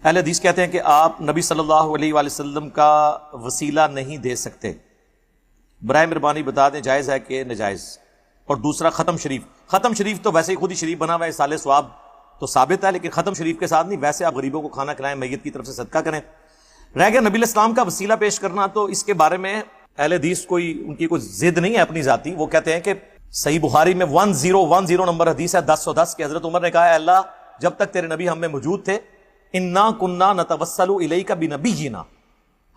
اہل حدیث کہتے ہیں کہ آپ نبی صلی اللہ علیہ وآلہ وسلم کا وسیلہ نہیں دے سکتے، برائے مہربانی بتا دیں جائز ہے کہ ناجائز؟ اور دوسرا ختم شریف تو ویسے ہی خود ہی شریف بنا ہوا ہے، سال ثواب تو ثابت ہے، لیکن ختم شریف کے ساتھ نہیں، ویسے آپ غریبوں کو کھانا کھلائیں، میت کی طرف سے صدقہ کریں۔ رہ گیا نبی الاسلام کا وسیلہ پیش کرنا، تو اس کے بارے میں اہل حدیث ان کی کوئی ضد نہیں ہے اپنی ذاتی، وہ کہتے ہیں کہ صحیح بخاری میں 1010 نمبر حدیث ہے 1010 کہ حضرت عمر نے کہا، اے اللہ جب تک تیرے نبی ہم میں موجود تھے، انا کننا نتوسل الیک بنبینا،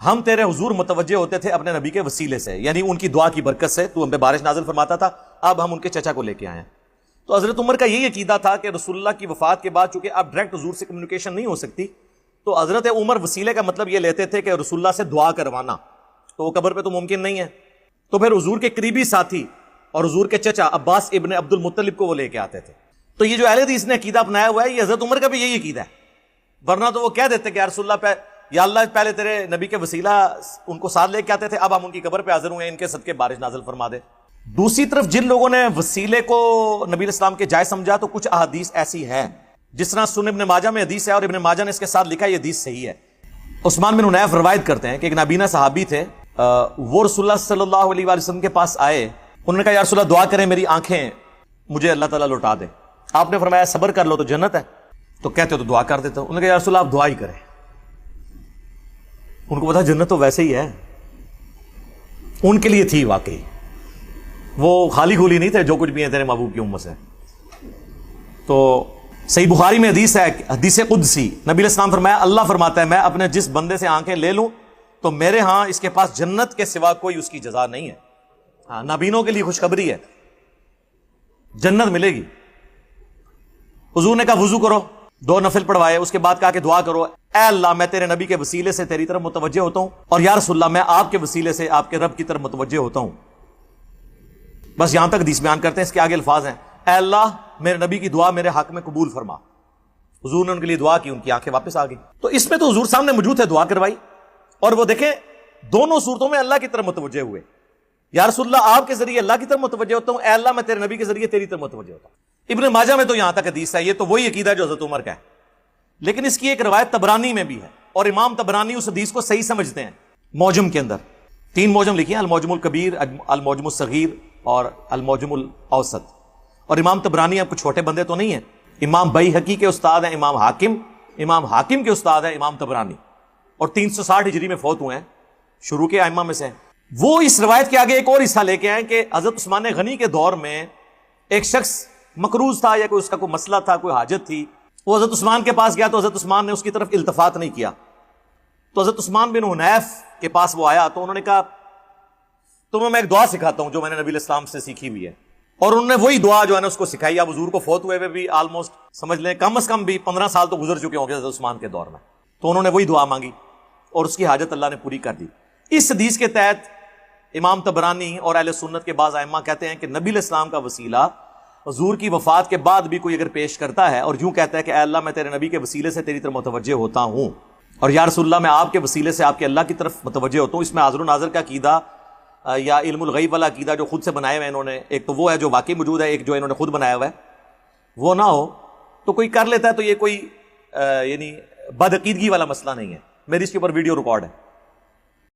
ہم تیرے حضور متوجہ ہوتے تھے اپنے نبی کے وسیلے سے، یعنی ان کی دعا کی برکت سے تو ہم پہ بارش نازل فرماتا تھا، اب ہم ان کے چچا کو لے کے آئے ہیں۔ تو حضرت عمر کا یہی عقیدہ تھا کہ رسول اللہ کی وفات کے بعد چونکہ اب ڈائریکٹ حضور سے کمیونیکیشن نہیں ہو سکتی، تو حضرت عمر وسیلے کا مطلب یہ لیتے تھے کہ رسول اللہ سے دعا کروانا، تو وہ قبر پہ تو ممکن نہیں ہے، تو پھر حضور کے قریبی ساتھی اور حضور کے چچا عباس ابن عبد المطلب کو وہ لے کے آتے تھے۔ تو یہ جو اہل حدیث نے عقیدہ اپنایا ہوا ہے، یہ حضرت عمر کا بھی یہی عقیدہ ہے، ورنہ تو وہ کہہ دیتے کہ یا رسول اللہ پہ، یا اللہ پہلے تیرے نبی کے وسیلہ ان کو ساتھ لے کے آتے تھے، اب ہم ان کی قبر پہ حاضر ہوئے ہیں، ان کے صدقے بارش نازل فرما دے۔ دوسری طرف جن لوگوں نے وسیلے کو نبی الاسلام کے جائز سمجھا، تو کچھ احادیث ایسی ہیں، جس طرح سنن ابن ماجہ میں حدیث ہے اور ابن ماجہ نے اس کے ساتھ لکھا یہ حدیث صحیح ہے۔ عثمان بن حنیف روایت کرتے ہیں کہ ایک نابینا صحابی تھے، وہ رسول اللہ صلی اللہ علیہ وآلہ وسلم کے پاس آئے، انہوں نے کہا یا رسول اللہ دعا کریں میری آنکھیں مجھے اللہ تعالیٰ لوٹا دے۔ آپ نے فرمایا صبر کر لو تو جنت ہے، تو کہتے ہو تو دعا کر دیتا ہوں۔ انہوں نے کہا یا رسول اللہ آپ دعا ہی کریں، ان کو پتا جنت تو ویسے ہی ہے، ان کے لیے تھی واقعی، وہ خالی گولی نہیں تھے جو کچھ بھی ہے تیرے محبوب کی امت سے۔ تو صحیح بخاری میں حدیث ہے، حدیث قدسی، نبی علیہ السلام فرمایا اللہ فرماتا ہے میں اپنے جس بندے سے آنکھیں لے لوں تو میرے ہاں اس کے پاس جنت کے سوا کوئی اس کی جزا نہیں ہے۔ ہاں نابینوں کے لیے خوشخبری ہے، جنت ملے گی۔ حضور نے کہا وضو کرو، 2 نفل پڑھوائے، اس کے بعد کہا کہ دعا کرو، اے اللہ میں تیرے نبی کے وسیلے سے تیری طرف متوجہ ہوتا ہوں، اور یا رسول اللہ میں آپ کے وسیلے سے آپ کے رب کی طرف متوجہ ہوتا ہوں۔ بس یہاں تک حدیث بیان کرتے ہیں، اس کے آگے الفاظ ہیں اے اللہ میرے نبی کی دعا میرے حق میں قبول فرما۔ حضور نے ان کے لیے دعا کی، ان کی آنکھیں واپس آ گئی۔ تو اس میں تو حضور سامنے موجود تھے، دعا کروائی، اور وہ دیکھیں دونوں صورتوں میں اللہ کی طرف متوجہ ہوئے، یا رسول اللہ آپ کے ذریعے اللہ کی طرف متوجہ ہوتا ہوں، اے اللہ میں تیرے نبی کے ذریعے تیری طرف متوجہ ہوتا ہوں۔ ابن ماجہ میں تو یہاں تک حدیث ہے، یہ تو وہی عقیدہ جو حضرت عمر کا ہے، لیکن اس کی ایک روایت طبرانی میں بھی ہے، اور امام طبرانی اس حدیث کو صحیح سمجھتے ہیں۔ معجم کے اندر 3 معجم لکھی ہیں، المعجم الکبیر، المعجم الصغیر اور المعجم الاوسط، اور امام طبرانی آپ کو چھوٹے بندے تو نہیں ہیں، امام بیہقی کے استاد ہیں امام حاکم کے استاد ہیں امام طبرانی، اور 360 ہجری میں فوت ہوئے ہیں، شروع کے ائمہ میں سے ہیں۔ وہ اس روایت کے آگے ایک اور حصہ لے کے آئے کہ حضرت عثمان غنی کے دور میں ایک شخص مقروض تھا، یا کوئی اس کا کوئی مسئلہ تھا، کوئی حاجت تھی، وہ حضرت عثمان کے پاس گیا تو حضرت عثمان نے اس کی طرف التفات نہیں کیا، تو حضرت عثمان بن حنیف کے پاس وہ آیا، تو انہوں نے کہا تمہیں میں ایک دعا سکھاتا ہوں جو میں نے نبی الاسلام سے سیکھی ہوئی ہے، اور انہوں نے وہی دعا جو ہے نا اس کو سکھائی۔ اب حضور کو فوت ہوئے بھی آلموسٹ سمجھ لیں کم از کم بھی 15 سال تو گزر چکے ہوں گے حضرت عثمان کے دور میں، تو انہوں نے وہی دعا مانگی اور اس کی حاجت اللہ نے پوری کر دی۔ اس حدیث کے تحت امام طبرانی اور اہل سنت کے بعض ائمہ کہتے ہیں کہ نبی الاسلام کا وسیلہ حضور کی وفات کے بعد بھی کوئی اگر پیش کرتا ہے اور یوں کہتا ہے کہ اے اللہ میں تیرے نبی کے وسیلے سے تیری طرف متوجہ ہوتا ہوں، اور یا رسول اللہ میں آپ کے وسیلے سے آپ کے اللہ کی طرف متوجہ ہوتا ہوں، اس میں حاضر و ناظر کا عقیدہ یا علم الغیب والا عقیدہ جو خود سے بنائے ہوئے انہوں نے، ایک تو وہ ہے جو واقعی موجود ہے، ایک جو انہوں نے خود بنایا ہوا ہے، وہ نہ ہو تو کوئی کر لیتا ہے، تو یہ کوئی یعنی بدعقیدگی والا مسئلہ نہیں ہے۔ میری اس کے اوپر ویڈیو ریکارڈ ہے۔